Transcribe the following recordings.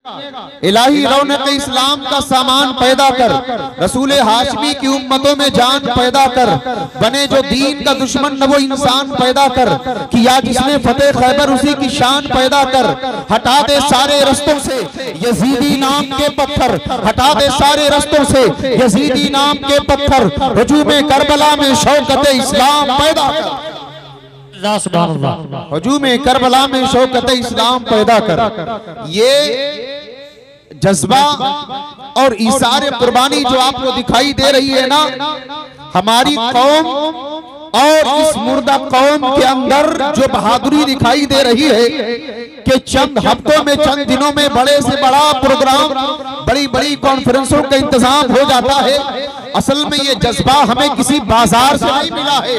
इलाही रौनक इस्लाम का सामान पैदा कर, रसूल हाशमी की उम्मतों में जान पैदा कर, बने जो दीन का दुश्मन न वो इंसान पैदा कर, किया जिसने फतेह खैबर उसी की शान पैदा कर, हटा दे सारे रस्तों से यजीदी नाम के पत्थर, हटा दे सारे रस्तों से यजीदी नाम के पत्थर, हुजूम करबला में शौकत इस्लाम पैदा कर, हुजूम करबला में शौकत इस्लाम पैदा कर। ये जज्बा और इशारे कुर्बानी जो आपको दिखाई दे रही है ना, हमारी कौम और इस मुर्दा कौम के अंदर जो बहादुरी दिखाई दे रही है कि चंद हफ्तों में चंद दिनों में बड़े से बड़ा प्रोग्राम, बड़ी बड़ी कॉन्फ्रेंसों का इंतजाम हो जाता है। असल में ये जज्बा हमें किसी बाजार से नहीं मिला है,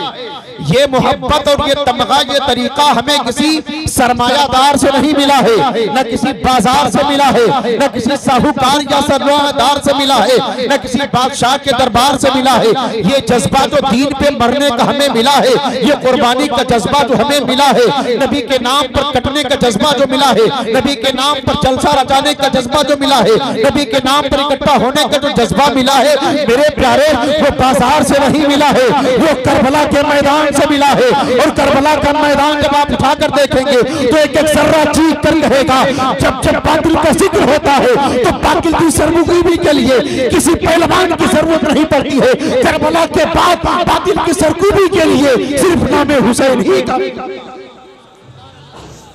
ये मोहब्बत और ये तमगा, ये तरीका हमें किसी सरमायादार से नहीं मिला है, न किसी बाजार से मिला है, न किसी साहूकार या सरमायादार से मिला है, न किसी बादशाह के दरबार से मिला है। ये जज्बा जो दीन पे मरने का हमें मिला है, ये कुर्बानी का जज्बा जो हमें मिला है, नबी के नाम पर कटने का जज्बा जो मिला है, नबी के नाम पर जलसा रचाने का जज्बा जो मिला है, नबी के नाम पर इकट्ठा होने का जो जज्बा मिला है, मेरे प्यारे वो बाजार से नहीं मिला है, वो करबला के मैदान से मिला है। और करबला का मैदान जब आप उठाकर देखेंगे तो एक एक जर्रा चीख कर कहेगा, जब जब बातिल का जिक्र होता है तो बातिल की सरमुगीबी के लिए किसी पहलवान की जरूरत नहीं पड़ती है। करबला के बाद बातिल की सरकुबी के लिए सिर्फ नामे हुसैन ही का,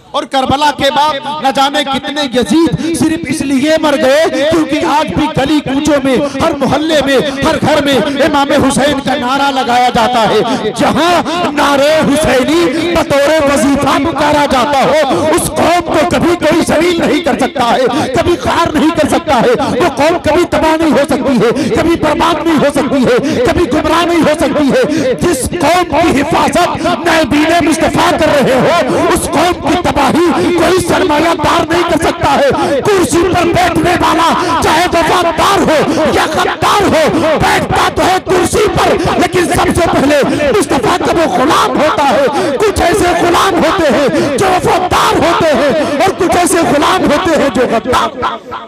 और करबला के बाद न जाने कितने यजीद सिर्फ इसलिए मर गए क्योंकि आज भी गली कूचों में, हर मोहल्ले में, हर घर में इमाम हुसैन का नारा लगाया जाता है। जहां नारे हुसैनी बतौर वजीफा पुकारा जाता हो, उस कौम को कभी कोई जलील नहीं कर सकता है, कभी खार नहीं कर सकता है। वो कौम कभी तबाह नहीं हो सकती है, कभी बर्बाद नहीं हो सकती है, कभी गुमराह नहीं हो सकती है। जिस कौम की हिफाजत नायबीने मुस्तफा कर रहे हो, उस कौम की कोई सरमायादार नहीं कर सकता है। कुर्सी पर बैठने वाला चाहे वफादार हो या गद्दार हो, बैठता तो है कुर्सी पर, लेकिन सबसे पहले मुस्तफा का वो गुलाम होता है। कुछ ऐसे गुलाम होते हैं जो वफादार होते हैं और कुछ ऐसे गुलाम होते हैं जो गद्दार।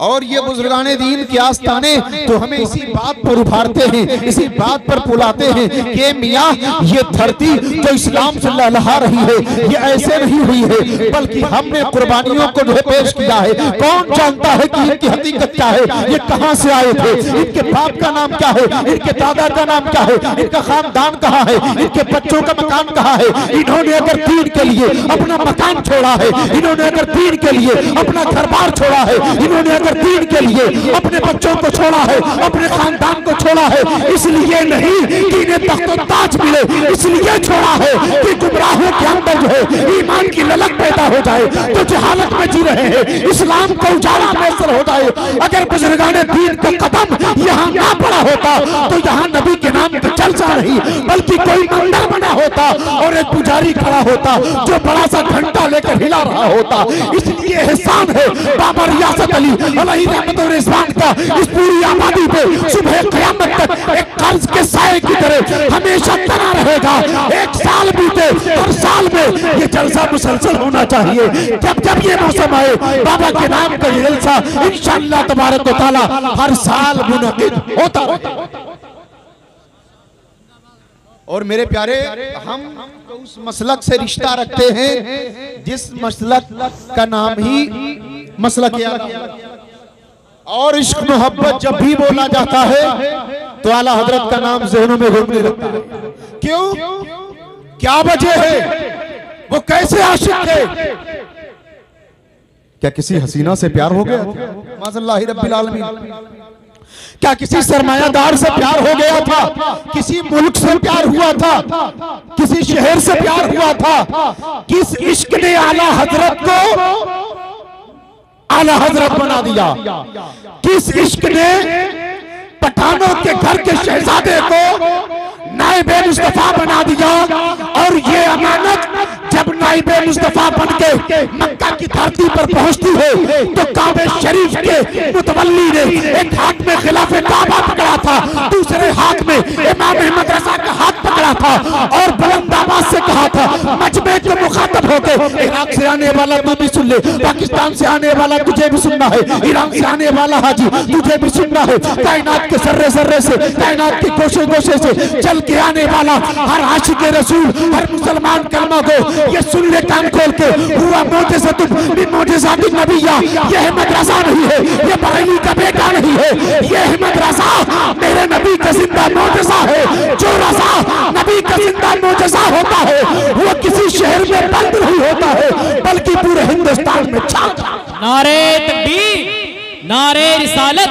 और ये बुजुर्गाने दीन के आस्ताने तो हमें इसी बात पर उभारते हैं, इसी बात पर बुलाते हैं कि मियाँ ये धरती जो इस्लाम से लहला रही है ये ऐसे नहीं हुई है, बल्कि हमने कुर्बानियों को जो है पेश किया है। कौन जानता है कि इनकी हकीकत क्या है, ये कहाँ से आए थे, इनके बाप का नाम क्या है, इनके दादा का नाम क्या है, इनका खानदान कहाँ है, इनके बच्चों का मकान कहाँ है। इन्होंने अगर दीन के लिए अपना मकान छोड़ा है, इन्होंने अगर दीन के लिए अपना घर बार छोड़ा है, इन्होंने दीन के लिए अपने बच्चों को छोड़ा है, अपने खानदान को छोड़ा है, इसलिए नहीं कि इन्हें तख्त ताज मिले, इसलिए छोड़ा है कि गुमराहों के अंदर जो है ईमान की ललक पैदा हो जाए, तो जहालत में जी रहे हैं इस्लाम को उजाला मैसर हो जाए। अगर बुजुर्गाने दीन का कदम यहाँ ना पड़ा होता तो यहाँ नबी के नाम पर जलसा नहीं, बल्कि कोई मंदिर बना होता और एक पुजारी खड़ा होता जो बड़ा सा घंटा लेकर हिला रहा होता। इसलिए एहसान है बाबा रियासत अली रहमत और रिजवान का इस पूरी आबादी पे सुबह क़यामत तक एक कर्ज के साए की तरह हमेशा तना रहेगा। एक साल बीते, हर साल में ये जलसा मुसलसल होना चाहिए। जब जब ये मौसम आए बाबा के नाम का ये जलसा इंशाअल्लाह तबारक व तआला हर साल मुनक़िद होता रहेगा। और मेरे प्यारे, हम उस मसलक से रिश्ता रखते हैं जिस मसलक का नाम ही मसलक है। और इश्क मोहब्बत जब भी बोला जाता है तो आला हजरत का नाम ज़हनों में घूमने लगता है। क्यों, क्या वजह है, वो कैसे आशिक थे? क्या किसी हसीना से प्यार हो गया था? माज़ल्लाहि रब्बिल आलमीन। क्या किसी सरमायादार से प्यार हो गया था? किसी मुल्क से प्यार हुआ था? किसी शहर से प्यार हुआ था? किस इश्क ने आला हजरत को आला हजरत बना दिया? किस इश्क ने पठानों के घर के शहजादे को नायब मुस्तफा बना दिया? और ये अमानत जब जब नाइबे मुस्तफा बनके मक्का की धरती पर पहुंचती है तो काबे शरीफ के मुतवल्ली ने एक हाथ में खिलाफे काबा पकड़ा था, दूसरे हाथ में इमाम अहमद रजा का हाथ पकड़ा था और बुलंद आवाज से कहा था मजमे को मुखातब होकर, इराक से आने वाला तू भी सुन ले, पाकिस्तान से आने वाला तुझे भी सुनना है, ईरान से आने वाला हाजी तुझे भी सुनना है, कायनात के सर्रे सर्रे से, कायनात के गोशे गोशे से चल के आने वाला हर आशिक रसूल, हर मुसलमान कलमा को ये सुन ले कान खोल के, हुआ मोजेज़ातुन नबिय्या, ये अहमद रजा नहीं है, ये बरेली का बेटा नहीं है, ये अहमद रजा मेरे नबी का जिंदा मोजेज़ा है। जो रजा नबी का जिंदा मोजेज़ा होता है वो किसी शहर में बंद नहीं होता है बल्कि पूरे हिंदुस्तान में छाता। नारे तकबीर, नारे रिसालत,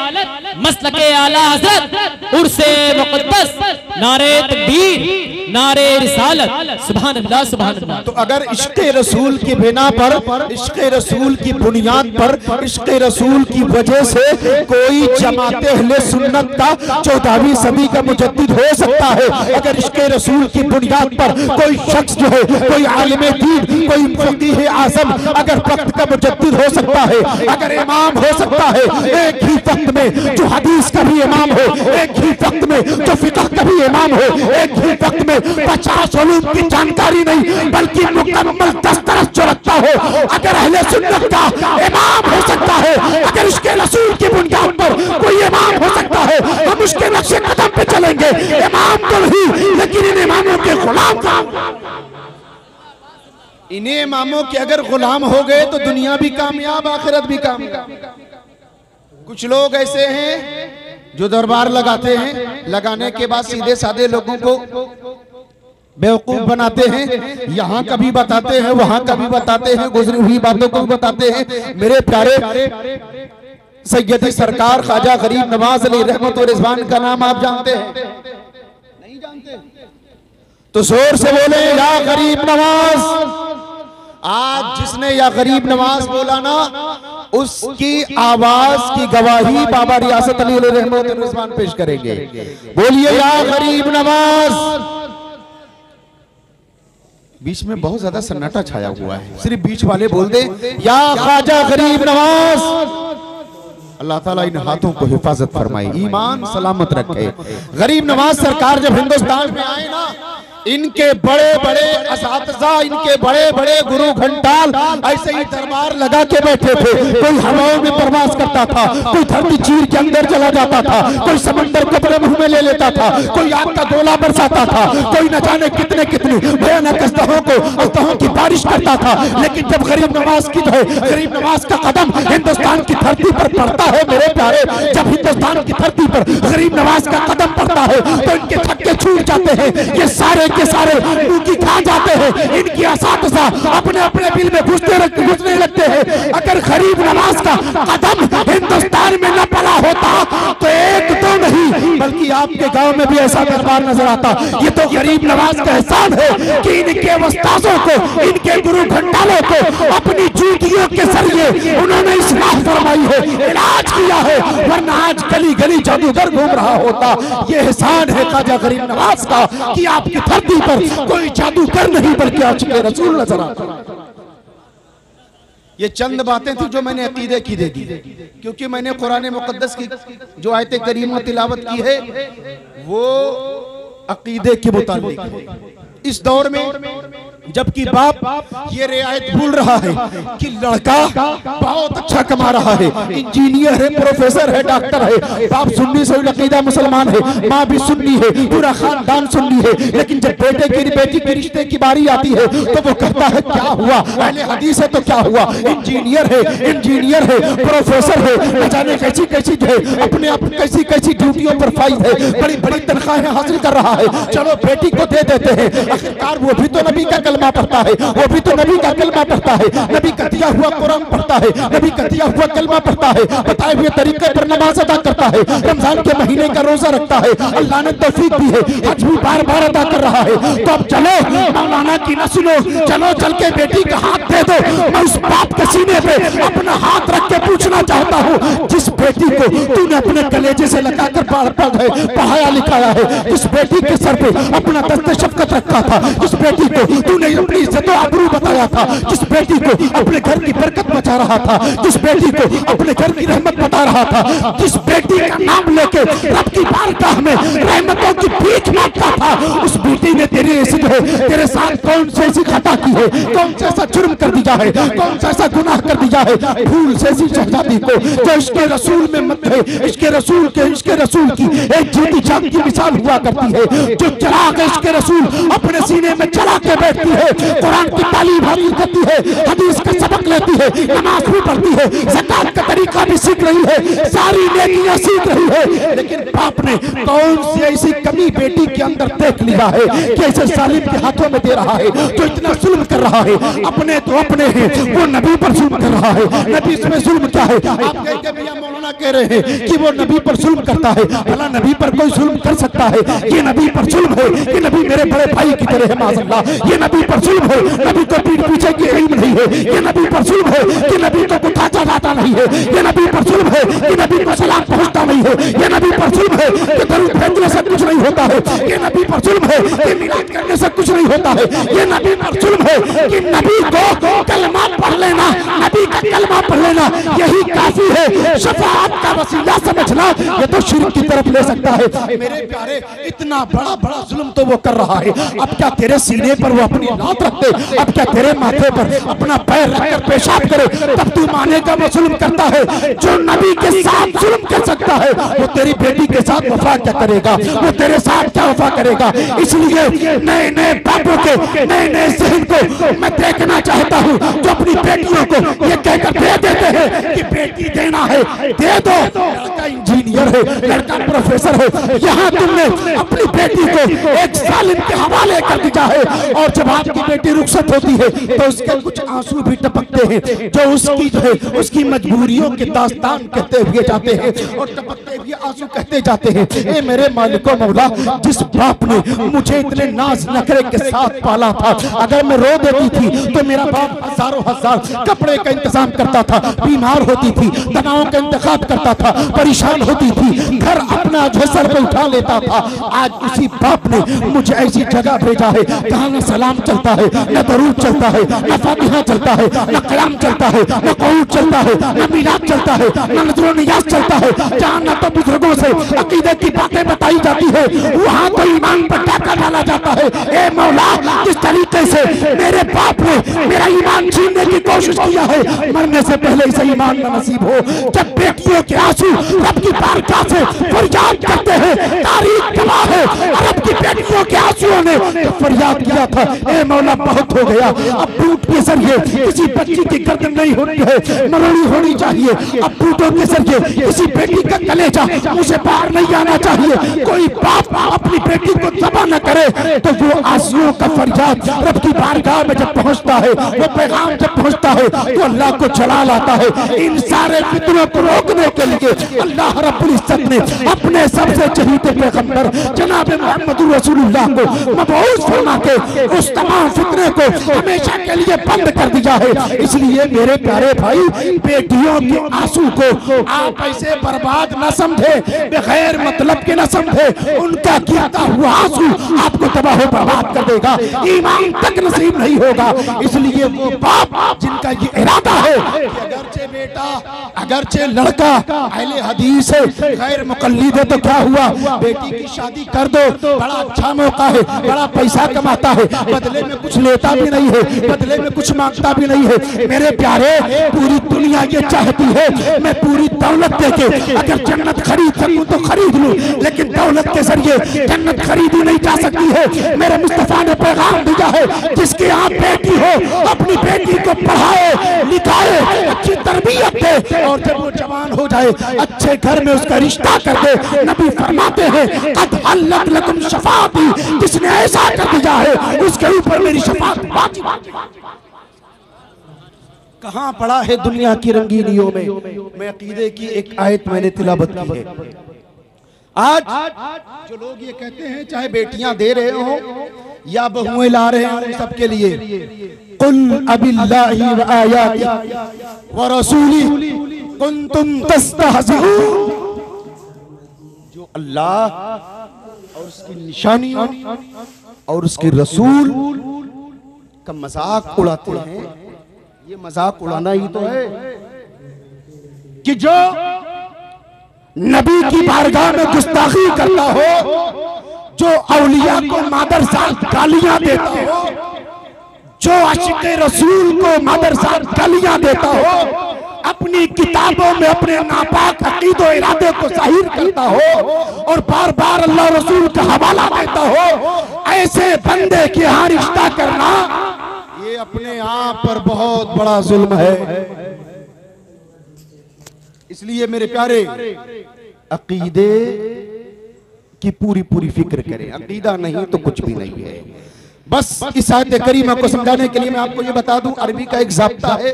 मसलके आला हज़रत, उर्से मुक़द्दस, नारे तकबीर, नारे रिसालत, सुभान अल्लाह सुभान अल्लाह। तो अगर इश्क़े रसूल की बिना पर, इश्क़े रसूल की बुनियाद पर, इश्क़े रसूल की वजह से कोई जमाते अहले सुन्नत का 14वीं सदी का मुजद्दिद हो सकता है। अगर इश्क़े रसूल की बुनियाद पर कोई शख्स जो है, कोई आलिम दीन, कोई फकीह आज़म अगर वक्त का मुजद्दिद हो सकता है, अगर इमाम हो सकता है, एक ही वक्त में जो हदीस का भी इमाम हो, एक ही वक्त में जो फिक़ह का भी इमाम हो, एक ही वक्त में 50 उलूम की जानकारी नहीं बल्कि मुकम्मल दस्तरस जो रखता हो, अगर अहले सुन्नत का इमाम हो सकता है, अगर इसके रसूल की बुनियाद पर कोई इमाम हो सकता है, हम उसके नक्शे कदम पे चलेंगे। इमाम तो नहीं लेकिन इन इमामों के गुलाम का, इन्हें इमामों के अगर गुलाम हो गए तो दुनिया भी कामयाब, आखिरत भी कामयाब। कुछ लोग ऐसे हैं जो दरबार लगाते हैं, लगाने के बाद सीधे साधे लोगों को बेवकूफ बनाते हैं, यहाँ कभी बताते हैं, वहां कभी बताते हैं, गुजरी हुई बातों को भी बताते हैं। मेरे प्यारे सैयदी सरकार ख्वाजा गरीब नवाज अली रहमत और रिजवान का नाम आप जानते हैं? नहीं जानते तो जोर से बोले या गरीब नवाज। आज जिसने या गरीब नवाज बोला ना, उसकी आवाज की गवाही बाबा रियासत अली रहमत और रिजवान पेश करेंगे। बोलिए या गरीब नवाज। बीच में बहुत ज्यादा सन्नाटा छाया हुआ है, सिर्फ बीच वाले बोल दे या ख्वाजा गरीब नवाज। अल्लाह ताला इन हाथों को हिफाजत फरमाए, ईमान सलामत रखे। गरीब नवाज सरकार जब हिंदुस्तान में आए ना, इनके बड़े बड़े असातिज़ा, इनके बड़े बड़े गुरु घंटाल ऐसे ही दरबार लगा के बैठे थे। कोई हवाओं में प्रवास करता था, कोई धरती चीर के अंदर चला जाता था, कोई समंदर को अपने मुंह में ले लेता था, कोई आग का गोला बरसाता था, कोई न जाने कितने कितने भयानक अस्तहों की बारिश करता था। लेकिन जब गरीब नवाज की गरीब नवाज का कदम हिंदुस्तान की धरती पर पड़ता है, मेरे प्यारे, जब हिंदुस्तान की धरती पर गरीब नवाज का कदम पड़ता है तो इनके छक्के छूट जाते हैं, ये सारे के सारे मुंह की खा जाते हैं। इनकी असातिज़ा अपने अपने बिल में घुसने लगते हैं। अगर गरीब नवाज का कदम हिंदुस्तान में न पड़ा होता तो एक तो नहीं बल्कि आपके गांव में भी ऐसा दरबार नजर आता। ये तो गरीब नवाज का एहसान है कि इनके उस्तादों को, इनके गुरु घंटालों को अपनी जूतियों के जरिए उन्होंने इस्लाह फरमाई है, इलाज किया है, वरना आज गली गली जादूगर घूम रहा होता। ये एहसान है ख्वाजा गरीब नवाज का कि आपकी धरती पर कोई जादूगर नहीं बल्कि आशिक़े रसूल नजर आता। ये चंद बातें थी जो मैंने अकीदे की दे दी, क्योंकि मैंने कुरान मुक़द्दस की जो आयत करीमा तिलावत की है वो अकीदे के मुताबिक। इस दौर में जबकि बाप ये रियायत भूल रहा है कि लड़का बहुत अच्छा कमा रहा है, इंजीनियर है, प्रोफेसर है, डॉक्टर है, बाप सुन्नी से अकीदा मुसलमान है, माँ भी सुन्नी है, पूरा खानदान सुन्नी है, लेकिन जब बेटी के रिश्ते की बारी आती है तो वो कहता है क्या हुआ, अहले हदीस है तो क्या हुआ, इंजीनियर है, प्रोफेसर है, न जाने कैसी कैसी जो है अपने आप कैसी कैसी ड्यूटियों पर फाइज है, बड़ी बड़ी तनख्वाहें हासिल कर रहा है, चलो बेटी को दे देते हैं। आखिरकार वो भी तो नबी का कलमा पढ़ता है, वो भी तो नबी का कलमा पढ़ता है, नबी का दिया हुआ कुरान पढ़ता है, नबी का दिया हुआ कलमा पढ़ता है, बताए हुए तरीके पर नमाज अदा करता है, रमजान के महीने का रोजा रखता है, अल्लाह ने तौफीक दी है, हज भी बार बार अदा कर रहा है। तो अब चलो मौलाना की न सुनो, चलो चल के बेटी का हाथ दे दो। मैं उस बाप के सीने पे अपना हाथ रख के पूछना चाहता हूँ, जिस बेटी को तूने अपने कलेजे से लगाकर पढ़ाया लिखाया है, जिस बेटी के सर पे अपना दस्ते शफ़क़त रखा था, जिस बेटी को तूने तूने अपनी इज्जत और आबरू बताया था, जिस बेटी को अपने घर की बरकत बचा रहा था, जिस बेटी को अपने घर की रहमत बता रहा था, जिस बेटी का नाम लेके रब की बारगाह में रहमतों की भीख मांगता था, उस बेटी ने तेरे साथ कौन सी ऐसी खता की है, कौन सा ऐसा जुर्म कर दिया है, कौन सा ऐसा गुनाह कर दिया है। फूल से ऐसी शहजादी को जो इसके रसूल में मत है, इसके रसूल की एक जीती जागती मिसाल हुआ करती है, जो चला के इसके रसूल अपने सीने में चला के बैठती है, कुरान की तालीम हासिल करती है, हदीस का सबक लेती है, नमाज भी पढ़ती है, ज़कात का तरीका भी सीख रही है, सारी नेकियां सीख रही है। लेकिन बाप ने कौन सी ऐसी कमी बेटी के अंदर देख लिया है कि ऐसे सालिम के हाथों में दे रहा है, जो इतना जुल्म कर रहा है। अपने तो अपने हैं, वो नबी पर जुल्म कर रहा है। नबी इसमें जुल्म क्या है? आप कहते भैया मौलाना कह रहे हैं कि वो नबी पर जुल्म करता है। भला नबी पर कोई जुल्म कर सकता है? ये नबी पर जुल्म है कि नबी मेरे बड़े भाई की तरह है माज़अल्लाह। ये नबी पर जुल्म है, नबी को पीठ पीछे की इल्म नहीं है। ये नबी पर जुल्म है कि नबी को उठाया जाता नहीं है। ये नबी पर जुल्म है कि नबी को सलाम पहुंचता नहीं है। ये नबी पर जुल्म है कि दरूद भेजने से कुछ नहीं होता है। ये नबी पर जुल्म है कि मिलाद करने से कुछ नहीं होता है। ये नबी पर जुल्म है कि नबी को कलमा पढ़ लेना, नबी का कलमा पढ़ लेना यही काफी है। शफाअत का वसीला समझना ये तो शिर्क की तरफ ले सकता है। मेरे प्यारे, इतना बड़ा बड़ा जुल्म तो वो कर रहा है। अब क्या तेरे सीने पर वो अपनी लात रखते? अब क्या तेरे माथे पर अपना पैर रखकर पेशाब करे तब तू मानेगा वो जुल्म करता है? जो नबी के साथ जुल्म कर सकता है वो तेरी बेटी के साथ वफा क्या करेगा? वो तेरे साथ क्या वफा करेगा? इसलिए नए नए बापों के नए नए जहन को मैं देखना चाहता हूँ, जो अपनी बेटियों को ये कहकर दे देते हैं कि बेटी देना है दे दो। लड़का इंजीनियर है, लड़का प्रोफेसर है, यहाँ तुमने अपनी बेटी को एक जालिम के हवाले कर दिया है। और जब आपकी बेटी रुखसत होती है तो उसके कुछ आंसू भी टपकते हैं, जो उसकी जो है उसकी मजबूरियों के दास्तान कहते हुए जाते हैं और टपकते हुए आंसू कहते जाते हैं। ए मेरे मालिको मौला, जिस बाप ने मुझे इतने नाज नखरे के साथ पाला था, अगर मैं रो देती थी तो मेरा बाप हजारों हजार कपड़े का इंतजाम करता था, बीमार होती थी दवाओं का इंतखाब करता था, परेशान होती थी, घर अपना जो सर पे उठा लेता था। आज उसी बाप ने मुझे ऐसी जगह भेजा है जहाँ न सलाम चलता है, न दरूद चलता है, न फातिहा चलता है, न कलाम चलता है, न क़ुरान चलता है, न मिलाद चलता है, न नज़्र व नियाज़ चलता है। जहाँ न तो बुजुर्गों से अकीदे की बातें बताई जाती है, वहाँ तो ईमान पर डाका डाला जाता है। ए मौला, जिस तरीके से मेरे बाप ने मेरा ईमान छीनने की कोशिश किया है, मरने से पहले इसे ईमान न नसीब हो। जब बेटियों के आंसू रब की बारगाह से फरियाद करते हैं, तारीख गवाह है, अरब की बेटियों के आंसुओं ने तो फरियाद किया था, ए मौला बहुत हो गया, अब बूट के जरिए किसी बच्ची की गर्दन नहीं होनी है, मरोड़ी होनी चाहिए। अब बूटों के जरिए किसी बेटी का कलेजा मुंह से बाहर नहीं आना चाहिए। कोई बाप अपनी बेटी को दबा न करे तो वो आंसुओं का फरियाद रब की बारगाह में जब पहुंचता है, वो पैगाम जब पहुंचता है तो अल्लाह को चला लाता है। इन सारे फितरों को रोकने के लिए अल्लाह रब्बुल इज्जत ने अपने सबसे चहीते पैगंबर जनाब मोहम्मद रसूलुल्लाह को मबऊस फरमा के उस तमाम फितने को हमेशा के लिए बंद कर दिया है। इसलिए मेरे प्यारे भाई, बेटियों के आंसू को आप ऐसे बर्बाद न समझे, बगैर मतलब के न समझे। उनका गिरता हुआ आंसू आपको तबाह बर्बाद कर देगा, ईमान तक नसीब नहीं होगा। इसलिए वो बाप जिनका ये इरादा है कि अगरचे बेटा अगरचे लड़का अहले हदीस है, गैर मुकल्लिद है, तो क्या हुआ, बेटी की शादी कर दो, बड़ा अच्छा मौका है, बड़ा पैसा कमाता है, बदले में कुछ लेता भी नहीं है, बदले में कुछ मांगता भी नहीं है। मेरे प्यारे, पूरी दुनिया ये चाहती है मैं पूरी दौलत देके अगर जन्नत खरीद सकूं तो खरीद लूं, लेकिन दौलत के जरिए जन्नत खरीदी नहीं जा सकती है। मेरे मुस्तफा ने पैगाम दिया है, जिसकी आप बेटी हो अपनी बेटी को पढ़ाए लिखाए, अच्छी तरबियत दे, और जब वो जवान हो जाए अच्छे घर में उसका रिश्ता कर दे। नबी फरमाते हैं, कद हल्लत लकुम शफाअती, जिसने ऐसा कर दिया है उसके ऊपर मेरी शफाअत वाजिब। कहाँ पड़ा है दुनिया की रंगीनियों में। मैं अकीदे की एक आयत मैंने तिलावत की है। आज जो लोग ये कहते हैं चाहे बेटियां दे रहे हो या बहुएं ला रहे हो, सबके लिए कुल अबिल्लाहि व आयातिही व रसूली कुंतुम तस्तहज़िऊन। जो अल्लाह और उसकी निशानियों और उसके रसूल का मजाक उड़ाते हैं। ये मजाक उड़ाना ही तो है कि जो नबी की बारगाह में गुस्ताखी करता हो, जो औलिया को मादरसात गालियां देता हो, जो आशिक़े रसूल को मादरसात गालियां देता हो, अपनी किताबों में अपने नापाक अकीद और इरादे को ज़ाहिर करता हो और बार बार अल्लाह रसूल का हवाला देता हो, ऐसे बंदे के यहाँ रिश्ता करना ये अपने आप पर बहुत बड़ा जुल्म है। इसलिए मेरे प्यारे, अकीदे की पूरी पूरी फिक्र करें। अकीदा नहीं तो कुछ भी नहीं है। बस इस आयत करीमा को समझाने के लिए मैं आपको ये बता दूं, अरबी का एक ज़ाब्ता है।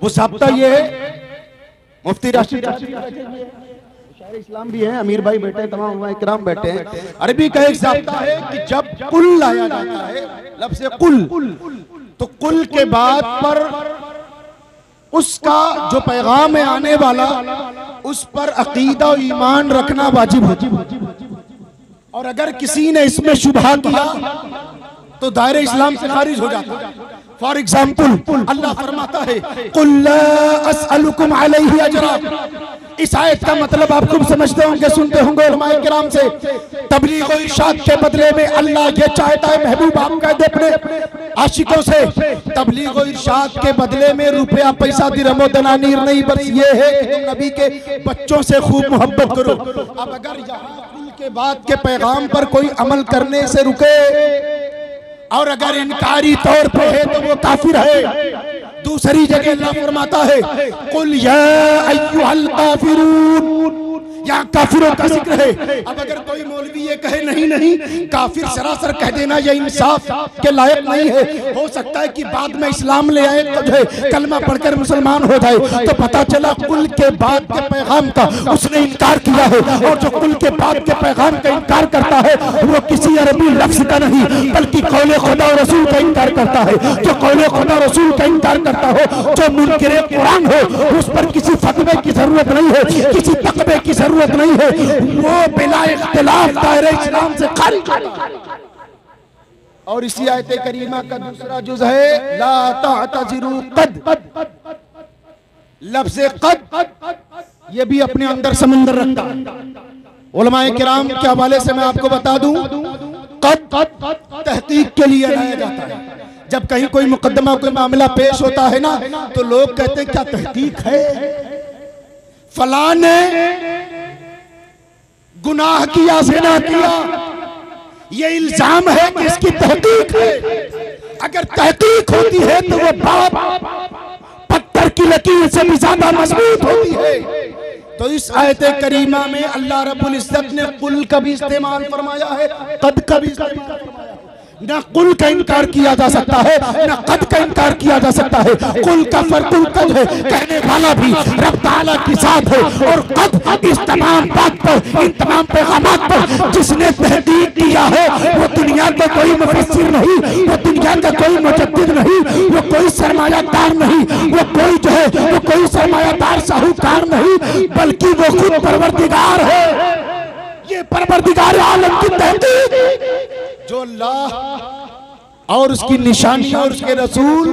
वो ज़ाब्ता ये है, मुफ्ती राशिद शायर इस्लाम भी है, अमीर भाई बैठे हैं, तमाम उलमा इकराम बैठे हैं। अरबी का एक ज़ाब्ता है कि जब कुल लाया जाता है, लफ्ज़ कुल, तो कुल के बाद पर उसका जो पैगाम है आने वाला, उस पर अकीदा और ईमान रखना वाजिब है। और अगर किसी ने इसमें शुबहा किया तो दायरे इस्लाम से खारिज हो जाता है। फॉर एग्जाम्पल अल्लाह फरमाता है कुल ला अस्अलुकुम अलैहि अजरा। इस आयत का मतलब आप खूब समझते होंगे, सुनते होंगे उलमाए किराम से। तबलीग और इरशाद के बदले में अल्लाह ये चाहता है, महबूब आप कह दे अपने आशिकों से, तबलीग और इरशाद के बदले में रुपया पैसा दिरहम दनानीर नहीं, बस ये है कि तुम नबी के बच्चों से खूब मोहब्बत करो। अब अगर यहाँ कुल के बाद के पैगाम पर कोई अमल करने से रुके और अगर इनकारी तौर पे है तो वो काफिर है। दूसरी जगह अल्लाह फरमाता है कुल या अय्युहल काफिरून, यहाँ काफिरों का जिक्र है। अब अगर कोई मौलवी ये कहे नहीं नहीं काफिर सरासर कह देना ये इंसाफ के लायक नहीं है, हो सकता है कि बाद में इस्लाम ले आए तो जो है कलमा पढ़कर मुसलमान हो जाए, तो पता चला कुल के बाद के पैगाम का उसने इनकार किया है। और जो कुल के बाद के पैगाम का इनकार करता है वो किसी अरबी लफ्ज का नहीं बल्कि कौले खुदा और रसूल का इनकार करता है। जो कौले खुदा रसूल का इनकार करता हो, जो मुनकिर कुरान हो, उस पर किसी फतवे की जरूरत नहीं है, किसी तकबे की जरूरत नहीं है, वो बिला इख्तिलाफ दायरे इस्लाम से खारिज। और इसी आयत करीमा का दूसरा जुज़ है ला तातज़िरू कद। लफ्ज़ कद ये भी अपने अंदर समंदर रखता है। उलमाए किराम के हवाले से मैं आपको बता दूं, कद तहकीक के लिए लाया जाता है। जब कहीं कोई मुकदमा कोई मामला पेश होता है ना, तो लोग कहते हैं क्या तहकीक है, फलां ने गुनाह किया, ज़िना किया, ये इल्जाम है कि इसकी तहकीक है। अगर तहकीक होती है तो वो बात पत्थर की लकीर से भी ज्यादा मजबूत होती है। तो इस आयत करीमा में अल्लाह रब्बुल इज्जत ने कुल का भी इस्तेमाल फरमाया है, कद का भी इस्तेमाल फरमाया है। ना कुल का इनकार किया जा सकता है, ना कद का इनकार किया जा सकता है। कुल का फर्कुल कद है, कहने वाला भी रब ताला के साथ है। और कद इस तमाम बात पर, इन तमाम पैगामात पर जिसने तहकीक किया है वो दुनिया का कोई मुफस्सिर नहीं, वो दुनिया का कोई मुजद्दिद नहीं, वो कोई सरमायादार नहीं, वो कोई जो है वो कोई सरमायादार साहूकार नहीं, बल्कि वो खुद परवरदिगार है। ये परवरदिगार आलम की तहकीक जो अल्लाह और उसकी निशानी और उसके रसूल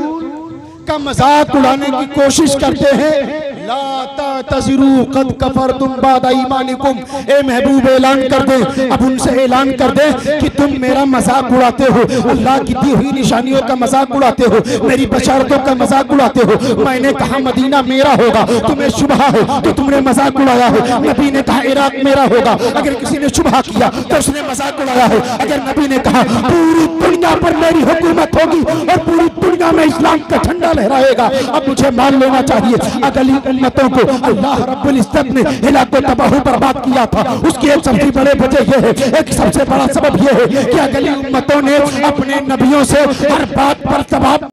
का मजाक उड़ाने की कोशिश करते हैं। ला तातज़िरू कद कफरतुम बाद ईमानिकुम। ए महबूब ऐलान कर दे, अब उनसे ऐलान कर दे कि तुम मेरा मजाक उड़ाते हो, अल्लाह की दी हुई निशानियों का मजाक उड़ाते हो, मेरी बशारतों का मजाक उड़ाते हो। मैंने कहा मदीना मेरा होगा, तुम्हें शुबहा है तो तुमने मजाक उड़ाया है। नबी ने कहा इराक मेरा होगा, अगर किसी ने शुबहा किया तो उसने मजाक उड़ाया है। अगर नबी ने कहा पूरी दुनिया पर मेरी हुकूमत होगी और पूरी दुनिया में इस्लाम का झंडा लहराएगा, अब मुझे मान लेना चाहिए अगली उम्मतों को अल्लाह रब्बुल इज्जत ने हिला को तबाह बर्बाद किया था। उसकी एक सबसे बड़े वजह यह है, एक सबसे बड़ा सबब यह है कि अगली उम्मतों ने अपने नबियों से हर बात पर जवाब